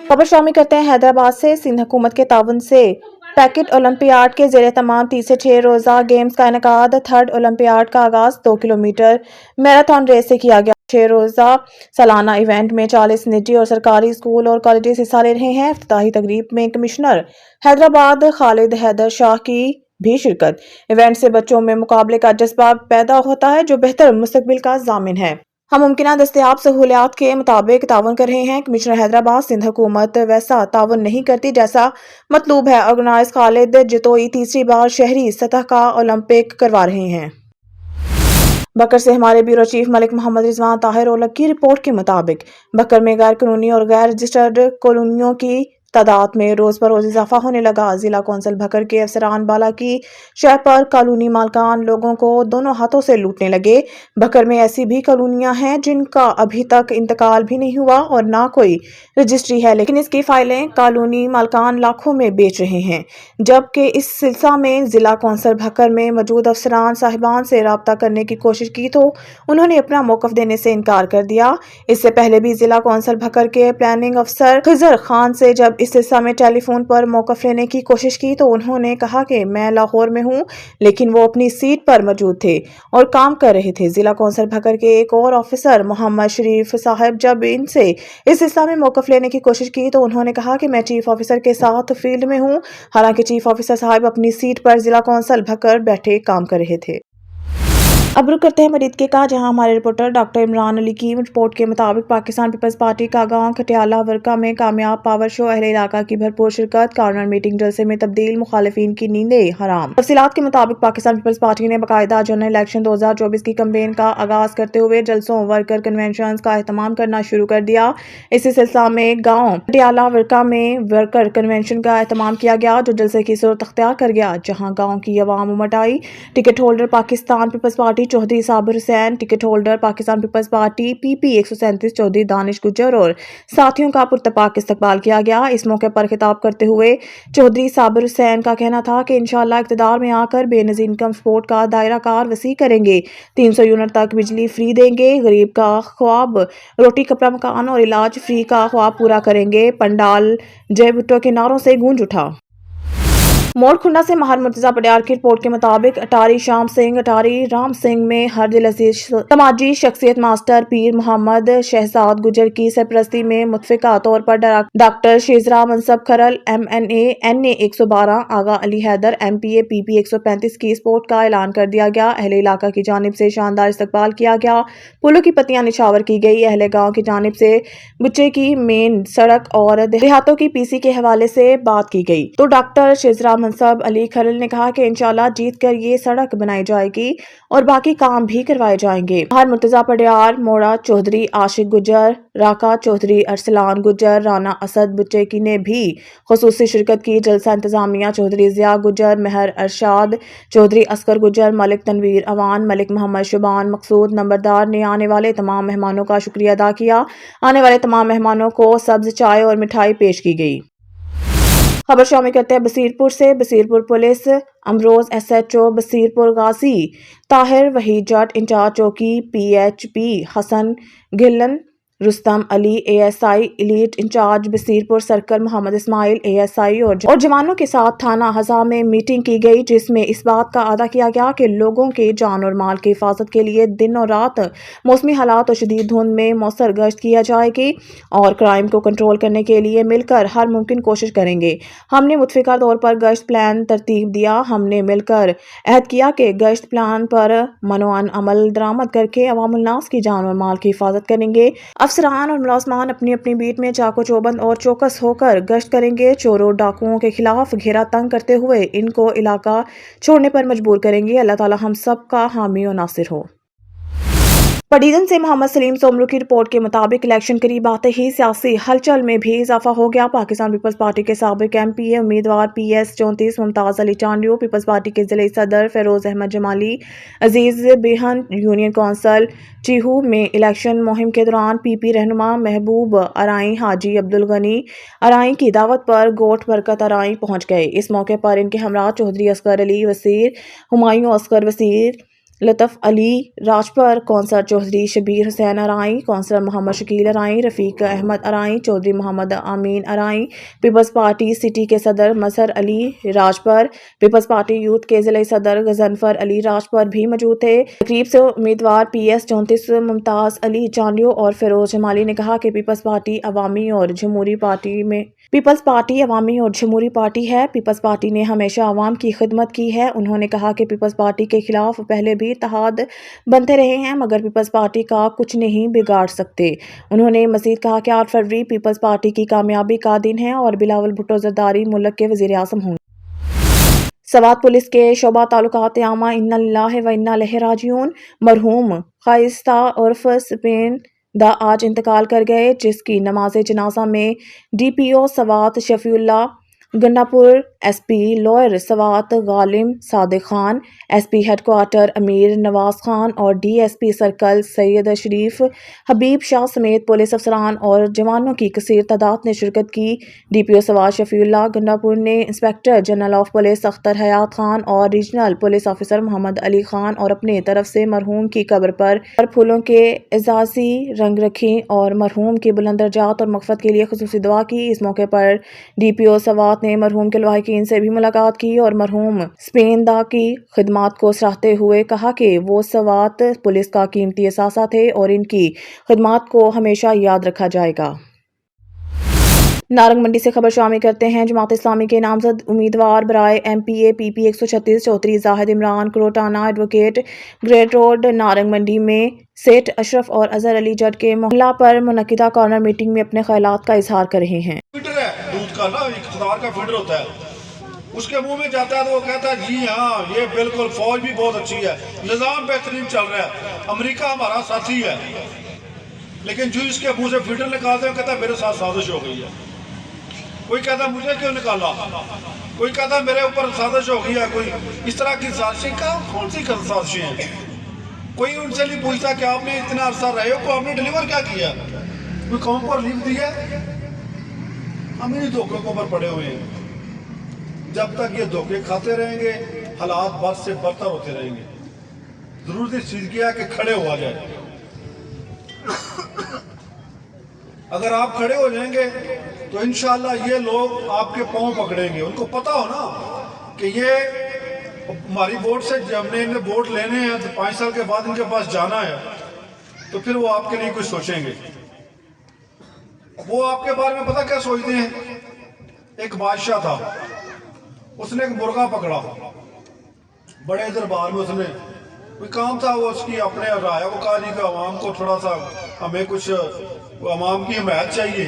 खबर शामिल करते हैं हैदराबाद से। सिंध हुकूमत के ताउन से पैकेट ओलंपियाड के ज़ेरे तमाम 3 से 6 रोज़ा गेम्स का इनेकाद। थर्ड ओलंपियाड का आगाज 2 किलोमीटर मैराथन रेस से किया गया। 6 रोज़ा सालाना इवेंट में 40 निजी और सरकारी स्कूल और कॉलेजेस हिस्सा ले रहे हैं। इफ्तिताही तकरीब में कमिश्नर हैदराबाद खालिद हैदर शाह की भी शिरकत। इवेंट से बच्चों में मुकाबले का जज्बा पैदा होता है जो बेहतर मुस्तकबिल का ज़ामिन है। हम मुमकिन दस्तयाब सहूलियात के मुताबिक तावन कर रहे हैं। कमिश्नर हैदराबाद सिंध हुकूमत वैसा तावन नहीं करती जैसा मतलूब है। ऑर्गेनाइज खालिद जितोई तीसरी बार शहरी सतह का ओलंपिक करवा रहे हैं। बकर से हमारे ब्यूरो चीफ मलिक मोहम्मद रिजवान ताहिर ओलग की रिपोर्ट के मुताबिक बकर में गैर कानूनी और गैर रजिस्टर्ड कॉलोनियों की तादाद में रोज बरोज इजाफा होने लगा। जिला कौंसिल बकर के अफसरान बाला की शह पर कॉलोनी मालकान लोगों को दोनों हाथों से लूटने लगे। बकर में ऐसी भी कॉलोनियां हैं जिनका अभी तक इंतकाल भी नहीं हुआ और ना कोई रजिस्ट्री है, लेकिन इसकी फाइलें कॉलोनी मालकान लाखों में बेच रहे हैं। जबकि इस सिलसिला में जिला कौंसिल बकर में मौजूद अफसरान साहिबान से रब्ता करने की कोशिश की तो उन्होंने अपना मौकफ देने से इनकार कर दिया। इससे पहले भी जिला कौंसिल बकर के प्लानिंग अफसर खिजर खान से जब इस सिलसिला में टेलीफोन पर मौकफ लेने की कोशिश की तो उन्होंने कहा कि मैं लाहौर में हूं, लेकिन वो अपनी सीट पर मौजूद थे और काम कर रहे थे। जिला कौंसिल बकर के एक और ऑफिसर मोहम्मद शरीफ साहब जब इनसे इस सिलसिला में मौकफ लेने की कोशिश की तो उन्होंने कहा कि मैं चीफ ऑफिसर के साथ फील्ड में हूं। हालांकि चीफ ऑफिसर साहब अपनी सीट पर जिला कौंसिल बकर बैठे काम कर रहे थे। अब रुक करते हैं मरीद के का, जहां हमारे रिपोर्टर डॉक्टर इमरान अली की रिपोर्ट के मुताबिक पाकिस्तान पीपल्स पार्टी का गांव खटियाला वर्का में कामयाब पावर शो, अहले इलाका की भरपूर शिरकत, कॉर्नर मीटिंग जलसे में तब्दील, मुखालिफिन की नींदें हराम। तफसीलात के मुताबिक पाकिस्तान पीपल्स पार्टी ने बाकायदा जनरल इलेक्शन 2024 की कैंपेन का आगाज करते हुए जलसों वर्कर कन्वेंशन का एहतमाम करना शुरू कर दिया। इसी सिलसिला में गाँव खटियाला वर्का में वर्कर कन्वेंशन का एहतमाम किया गया जो जलसे की सूरत अख्तियार कर गया, जहाँ गाँव की अवाम उमट आई। Ticket holder Pakistan Peoples Party Chaudhry Sabir Hussain, ticket holder Pakistan Peoples Party PP 137 Chaudhry Danish Gujjar और साथियों का पुरतपाक इस्तकबाल किया गया। इस मौके पर खिताब करते हुए चौधरी साबिर हुसैन का कहना था कि इंशाअल्लाह इक़्तिदार में आकर बेनज़ीर इनकम सपोर्ट का दायरा कार वसी करेंगे, 300 यूनिट तक बिजली फ्री देंगे, गरीब का ख्वाब रोटी कपड़ा मकान और इलाज फ्री का ख्वाब पूरा करेंगे। पंडाल जय भुट्टो के नारों से गूंज उठा। मोड़ खुन्ना से महार मुर्तजा पटियाल की रिपोर्ट के मुताबिक अटारी शाम सिंह, अटारी राम सिंह में हर दिल अजीज समाजी शख्सियत मास्टर पीर मोहम्मद शहजाद गुजर की सरपरस्ती में मुतफिका तौर पर डॉक्टर शेजरा मनसब खरल MNA NA 112 आगा अली हैदर MPA PP 135 की स्पोर्ट का ऐलान कर दिया गया। अहले इलाका की जानिब से शानदार इस्तकबाल किया गया, पुलों की पत्तियां निछावर की गई। अहले गाँव की जानिब से बुच्चे की मेन सड़क और देहातों की PC के हवाले से बात की गई तो डॉक्टर शेजरा मनसब अली खरल ने कहा कि इंशाल्लाह जीत कर ये सड़क बनाई जाएगी और बाकी काम भी करवाए जाएंगे। हर मुर्तजा पटियाल, मोड़ा चौधरी आशिक गुजर, राका चौधरी अरसलान गुजर, राना असद बुच्चे की ने भी खुसूसी शिरकत की। जलसा इंतजामिया चौधरी जिया गुजर, मेहर अरशाद चौधरी, असकर गुजर, मलिक तनवीर अवान, मलिक मोहम्मद शुबान, मकसूद नंबरदार ने आने वाले तमाम मेहमानों का शुक्रिया अदा किया। आने वाले तमाम मेहमानों को सब्ज चाय और मिठाई पेश की गई। खबर शामिल करते हैं बसीरपुर से। बसीरपुर पुलिस अमरोज SHO बसीरपुर गाजी ताहिर वहीद जट, इंचार्ज चौकी PHP Hasan Gilan, Rustam Ali ASI elite incharge Basirpur circle, Mohammad Ismail ASI और जवानों के साथ थाना हज़ा में मीटिंग की गई, जिसमें इस बात का अदा किया गया कि लोगों के जान और माल की हिफाजत के लिए दिन और रात मौसमी हालात और शदीद धुंध में मौसर गश्त किया जाएगी और क्राइम को कंट्रोल करने के लिए मिलकर हर मुमकिन कोशिश करेंगे। हमने मुतफिका तौर पर गश्त प्लान तरतीब दिया। हमने मिलकर अहद किया कि गश्त प्लान पर मनोअन अमल दरामद करके अवामुल नास की जान और माल की हिफाजत करेंगे। अफसरान और मुलाजमान अपनी अपनी बीट में चाको चौबंद और चौकस होकर गश्त करेंगे। चोरों डाकुओं के खिलाफ घेरा तंग करते हुए इनको इलाका छोड़ने पर मजबूर करेंगे। अल्लाह ताला हम सब का हामी और नासिर हो। पडीदन से मोहम्मद सलीम सोमरू की रिपोर्ट के मुताबिक इलेक्शन करीब आते ही सियासी हलचल में भी इजाफा हो गया। पाकिस्तान पीपल्स पार्टी के साबिक MPA उम्मीदवार PS 34 Mumtaz Ali Chandio, Peoples Party के जिले सदर फेरोज अहमद जमाली, अजीज बेहन यूनियन कौंसल चीहू में इलेक्शन मुहिम के दौरान PP रहनुमा महबूब अराई हाजी अब्दुल गनी अराई की दावत पर गोट बरकत अराई पहुंच गए। इस मौके पर इनके हमरा चौधरी असगर अली वसीर, हुमायूं असगर वसीर, لطف علی راجپر، کونسلر چودھری شبیر حسین ارائیں، کونسلر محمد شکیل ارائیں، رفیق احمد ارائیں، چودھری محمد امین ارائیں، پیپلز پارٹی سٹی کے صدر مظہر علی راجپر، پیپلز پارٹی یوتھ کے ضلعی صدر غضنفر علی راجپر بھی موجود تھے۔ تقریب سے امیدوار پی ایس 34 ممتاز علی چانڈیو اور فیروز جمالی نے کہا کہ پیپلز پارٹی عوامی اور جمہوری پارٹی ہے۔ پیپلز پارٹی نے ہمیشہ عوام کی خدمت کی ہے۔ انہوں نے کہا کہ پیپلز پارٹی کے خلاف پہلے بھی اتحاد بنتے رہے ہیں مگر پیپلز پارٹی کا کچھ نہیں بگاڑ سکتے۔ انہوں نے مزید کہا کہ 8 فروری پیپلز پارٹی کی کامیابی کا دن ہے اور بلاول بھٹو زرداری ملک کے وزیر اعظم ہوں گے۔ سوات پولیس کے شعبہ تعلقات عامہ انا للہ و انا الیہ راجعون مرحوم خائستہ عرف سپین دا آج انتقال کر گئے، جس کی نماز جنازہ میں D P O Swat Shafi Ullah Gandapur, S P lower Swat Ghulam Sadiq Khan, S P headquarter Amir Nawaz Khan اور D S P circle Syed Sharif Habib Shah سمیت پولیس افسران اور جوانوں کی کثیر تعداد نے شرکت کی۔ D P O Swat Shafi Ullah Gandapur نے inspector general of police Akhtar حیات خان اور ریجنل پولیس آفیسر محمد علی خان اور اپنی طرف سے مرحوم کی قبر پر پھولوں کے اعزازی رنگ رکھیں اور مرحوم کی بلند درجات اور مغفرت کے لیے خصوصی دعا کی۔ اس موقع پر ڈی پی او سوات نے مرحوم کے لواحقین سے بھی ملاقات کی اور مرحوم سپین دا کی خدمات کو سراہتے ہوئے کہا کہ وہ سوات پولیس کا قیمتی اثاثہ تھے اور ان کی خدمات کو ہمیشہ یاد رکھا جائے گا۔ نارنگ منڈی سے خبر شامل کرتے ہیں۔ جماعت اسلامی کے نامزد امیدوار برائے M P A P P 136 Chaudhry Zahid Imran Krotana advocate great road Narang Mandi میں سیٹ اشرف اور اظہر علی جٹ کے محلہ پر منعقدہ کارنر میٹنگ میں اپنے خیالات کا اظہار کر رہے ہیں۔ فیڈر ہے دودھ کا نا، اقتدار کا فیڈر ہوتا ہے، اس کے منہ میں جاتا ہے تو وہ کہتا ہے جی ہاں یہ بالکل فوج بھی بہت اچھی ہے، نظام بہترین چل رہا ہے، امریکہ ہمارا ساتھی ہے، لیکن جو اس کے منہ سے فیڈر نکالتے ہیں وہ کہتا ہے میرے ساتھ سازش ہو گئی ہے۔ کوئی کہتا ہے مجھے کیوں نکالا، کوئی کہتا ہے میرے اوپر سازش ہو گئی ہے، کوئی اس طرح کی سازشیں کون سی سازشیں ہیں؟ کوئی ان سے نہیں پوچھتا کہ آپ نے اتنا عرصہ رہے ہو، آپ نے ڈیلیور کیا کیا، کوئی قوم کو ریلیف دیا؟ ہم انہیں دھوکوں کے اوپر پڑے ہوئے ہیں۔ جب تک یہ دھوکے کھاتے رہیں گے حالات بد سے بدتر ہوتے رہیں گے۔ ضرورت اس چیز کی ہے کہ کھڑے ہوا جائے۔ اگر آپ کھڑے ہو جائیں گے تو انشاءاللہ یہ لوگ آپ کے پاؤں پکڑیں گے، ان کو پتا ہو نا کہ یہ ہماری ووٹ سے ہم نے انہیں ووٹ لینے ہیں تو 5 سال کے بعد ان کے پاس جانا ہے، تو پھر وہ آپ کے لیے کچھ سوچیں گے۔ وہ آپ کے بارے میں پتہ کیا سوچتے ہیں؟ ایک بادشاہ تھا، اس نے ایک مرغا پکڑا، بڑے دربار میں اس نے کوئی کام تھا، وہ اس کی اپنے رائے وہ کہا جی کہ عوام کو تھوڑا سا ہمیں کچھ عوام کی حمایت چاہیے،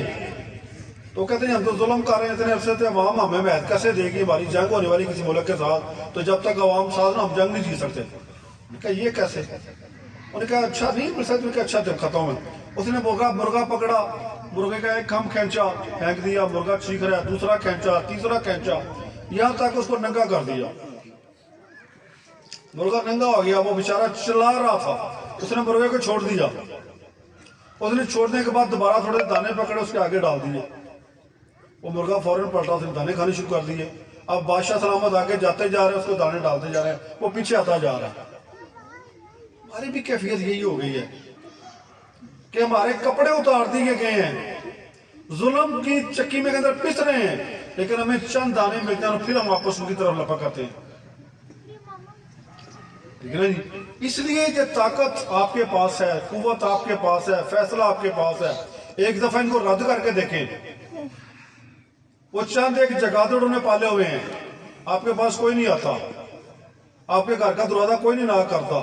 تو کہتے ہیں ہم تو ظلم کر رہے ہیں اتنے عرصے سے، عوام ہمیں حمایت کیسے دے گی، ہماری جنگ ہونے والی کسی ملک کے ساتھ، تو جب تک عوام ساتھ نہ ہم جنگ نہیں جیت سکتے۔ انہوں نے کہا یہ کیسے؟ انہوں نے کہا اچھا نہیں میں کہا اچھا ختم ہے۔ اس نے مرغا پکڑا، مرغے کا ایک کھم کھینچا پھینک دیا، مرغا چیخ رہا ہے، دوسرا کھینچا، تیسرا کھینچا، یہاں تک اس کو ننگا کر دیا۔ مرغا ننگا ہو گیا، وہ بیچارہ چلا رہا تھا، اس نے مرغے کو چھوڑ دیا۔ اس نے چھوڑنے کے بعد دوبارہ تھوڑے دانے پکڑے اس کے آگے ڈال دیے، وہ مرغا فوراً پلٹا، اس نے دانے کھانے شروع کر دیے۔ اب بادشاہ سلامت آگے جاتے جا رہے ہیں، اس کو دانے ڈالتے جا رہے ہیں، وہ پیچھے آتا جا رہا ہے۔ ہماری بھی کیفیت یہی ہو گئی ہے کہ ہمارے کپڑے اتار دیے گئے ہیں، ظلم کی چکی میں کے اندر پس رہے ہیں، لیکن ہمیں چند دانے ملتے ہیں اور پھر ہم واپس ان کی طرف لپک آتے ہیں۔ ٹھیک ہے نا جی؟ اس لیے یہ طاقت آپ کے پاس ہے، قوت آپ کے پاس ہے، فیصلہ آپ کے پاس ہے۔ ایک دفعہ ان کو رد کر کے دیکھیں، وہ چند ایک جگادڑ انہیں پالے ہوئے ہیں، آپ کے پاس کوئی نہیں آتا، آپ کے گھر کا دروازہ کوئی نہیں ناک کرتا،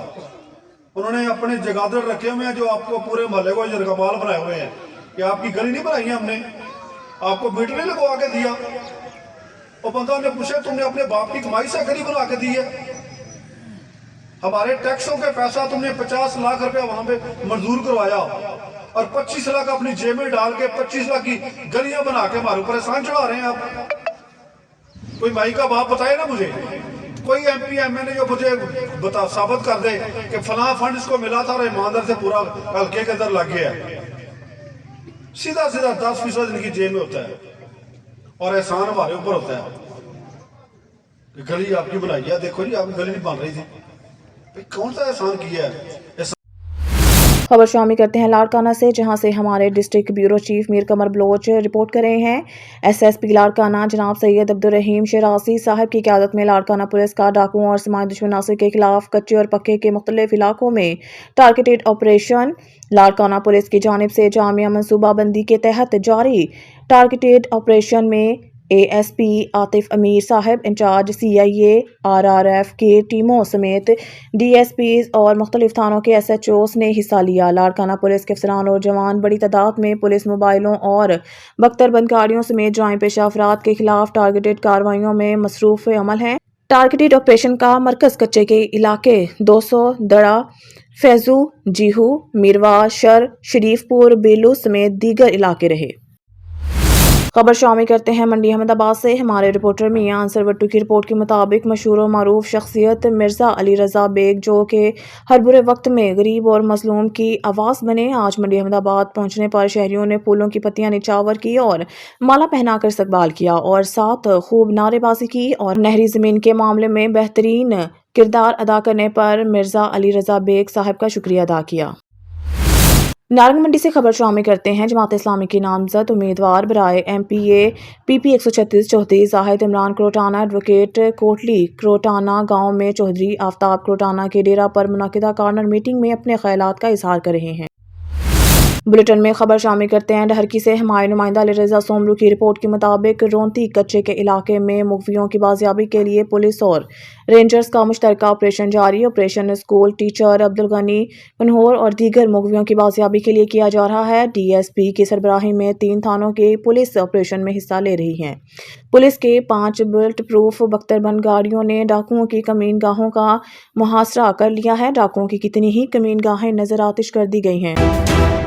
انہوں نے اپنے جگادڑ رکھے ہوئے ہیں جو آپ کو پورے محلے کو یرغمال بنائے ہوئے ہیں کہ آپ کی گلی نہیں بنائی ہے ہم نے، آپ کو میٹر نہیں لگوا کے دیا۔ وہ بندہ نے پوچھا تم نے اپنے باپ کی کمائی سے گلی بنا کے دی ہے؟ ہمارے ٹیکسوں کے پیسہ تم نے 50 لاکھ روپے وہاں پہ منظور کروایا اور 25 لاکھ اپنی جیب میں ڈال کے 25 لاکھ کی گلیاں بنا کے ہمارے اوپر احسان چڑھا رہے ہیں آپ۔ کوئی مائی کا باپ بتائے نا مجھے، کوئی ایم پی ایم این اے جو مجھے ثابت کر دے کہ فلاں فنڈ اس کو ملا تھا اور ایماندار سے پورا حلقے کے اندر لگ گیا ہے۔ سیدھا 10% ان کی جیب میں ہوتا ہے اور احسان ہمارے اوپر ہوتا ہے کہ گلی آپ کی بنائی ہے، دیکھو جی آپ کی گلی نہیں بن رہی تھی، कौन सा एहसान किया है? खबर शामिल करते हैं लाड़काना से, जहां से हमारे डिस्ट्रिक्ट ब्यूरो चीफ मीर कमर बलोच रिपोर्ट कर रहे हैं। एसएसपी लाड़काना जनाब सैयद अब्दुल रहीम शरासी साहब की क़यादत में लाड़काना पुलिस का डाकुओं और समाजी दुश्मन नासिर के खिलाफ कच्चे और पक्के के मुख्तलिफ इलाकों में टारगेटेड ऑपरेशन लाड़काना पुलिस की जानिब से जामिया मनसूबाबंदी के तहत जारी टारगेटेड ऑपरेशन में एएसपी आतिफ अमीर साहब इंचार्ज CIA RRF की टीमों समेत DSPs और मुख्तलिफ थानों के SHOs ने हिस्सा लिया। लाड़काना पुलिस के अफसरान और जवान बड़ी तादाद में पुलिस मोबाइलों और बख्तरबंद गाड़ियों समेत जराइम पेशा अफराद के खिलाफ टारगेटेड कार्रवाइयों में मसरूफ अमल हैं। टारगेटेड ऑपरेशन का मरकज कच्चे के इलाके 200 दड़ा, फैजू, जीहू, मीरवा, शर, शरीफपुर, बेलू समेत दीगर इलाके रहे। खबर शामिल करते हैं मंडी अहमदाबाद से। हमारे रिपोर्टर मियां अंसर वट्टू की रिपोर्ट के मुताबिक मशहूर और मारूफ शख्सियत मिर्ज़ा अली रज़ा बेग, जो कि हर बुरे वक्त में गरीब और मजलूम की आवाज़ बने, आज मंडी अहमदाबाद पहुंचने पर शहरियों ने फूलों की पत्तियां निछावर की और माला पहनाकर इस्तकबाल किया और साथ खूब नारेबाजी की और नहरी ज़मीन के मामले में बेहतरीन किरदार अदा करने पर मिर्ज़ा अली रज़ा बेग साहब का शुक्रिया अदा किया। नारंग मंडी से खबर शामिल करते हैं। जमात इस्लामी की नामजद उम्मीदवार बराए MPA PP 136 Chaudhry Zahid Imran Krotana advocate Kotli Krotana गांव में चौधरी आफ्ताब क्रोटाना के डेरा पर मुनक़िदा कॉर्नर मीटिंग में अपने ख्यालात का इजहार कर रहे हैं। बुलेटिन में खबर शामिल करते हैं डहरकी से। हमारे नुमाइंदा अली रज़ा सोमरू की रिपोर्ट के मुताबिक रोंती कच्चे के इलाके में मुखबियों की बाजियाबी के लिए पुलिस और रेंजर्स का मुश्तरका ऑपरेशन जारी। Operation school teacher Abdul Ghani Panhor और दीगर मुखबियों की बाजियाबी के लिए किया जा रहा है। DSP की सरबराही में 3 थानों की पुलिस ऑपरेशन में हिस्सा ले रही है। पुलिस के 5 बुलेट प्रूफ बख्तरबंद गाड़ियों ने डाकुओं की कमीन गाहों का मुहासरा कर लिया है। डाकुओं की कितनी ही कमीन गाहें नजर आतिश कर दी गई हैं।